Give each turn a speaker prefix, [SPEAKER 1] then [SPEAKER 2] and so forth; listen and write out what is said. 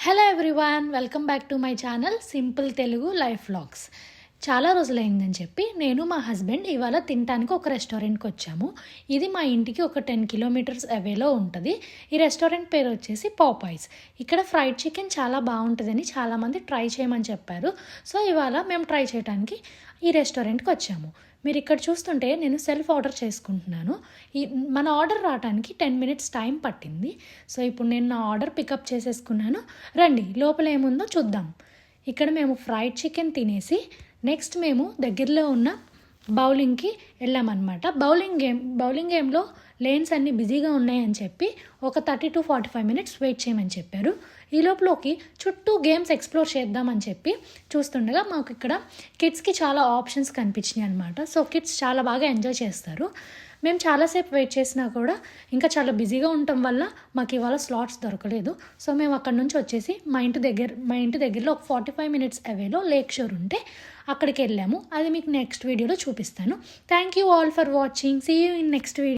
[SPEAKER 1] Hello everyone, welcome back to my channel simple Telugu life vlogs. చాలా రోజులైందని చెప్పి నేను మా హస్బెండ్ ఇవాళ తినడానికి ఒక రెస్టారెంట్కి వచ్చాము. ఇది మా ఇంటికి ఒక 10 కిలోమీటర్స్ అవేలో ఉంటుంది. ఈ రెస్టారెంట్ పేరు వచ్చేసి పాపాయ్స్. ఇక్కడ ఫ్రైడ్ చికెన్ చాలా బాగుంటుందని చాలామంది ట్రై చేయమని చెప్పారు. సో ఇవాళ మేము ట్రై చేయడానికి ఈ రెస్టారెంట్కి వచ్చాము. మీరు ఇక్కడ చూస్తుంటే నేను సెల్ఫ్ ఆర్డర్ చేసుకుంటున్నాను. మన ఆర్డర్ రావడానికి 10 మినిట్స్ టైం పట్టింది. సో ఇప్పుడు నేను నా ఆర్డర్ పికప్ చేసేసుకున్నాను. రండి లోపల ఏముందో చూద్దాం. ఇక్కడ మేము ఫ్రైడ్ చికెన్ తినేసి నెక్స్ట్ మేము దగ్గరలో ఉన్న బౌలింగ్కి వెళ్ళామన్నమాట. బౌలింగ్ గేమ్లో లేన్స్ అన్నీ బిజీగా ఉన్నాయని చెప్పి ఒక 30 to 45 మినిట్స్ వెయిట్ చేయమని చెప్పారు. ఈ లోపలికి చుట్టూ గేమ్స్ ఎక్స్ప్లోర్ చేద్దామని చెప్పి చూస్తుండగా మాకు ఇక్కడ కిడ్స్కి చాలా ఆప్షన్స్ కనిపించినాయి అనమాట. సో కిడ్స్ చాలా బాగా ఎంజాయ్ చేస్తారు. మేము చాలాసేపు వెయిట్ చేసినా కూడా ఇంకా చాలా బిజీగా ఉండటం వల్ల మాకు ఇవాళ స్లాట్స్ దొరకలేదు. సో మేము అక్కడ నుంచి వచ్చేసి మా ఇంటి దగ్గరలో ఒక 45 మినిట్స్ అవేలో లేక్ షోర్ ఉంటే అక్కడికి వెళ్ళాము. అది మీకు నెక్స్ట్ వీడియోలో చూపిస్తాను. Thank you all for watching. See you in next video.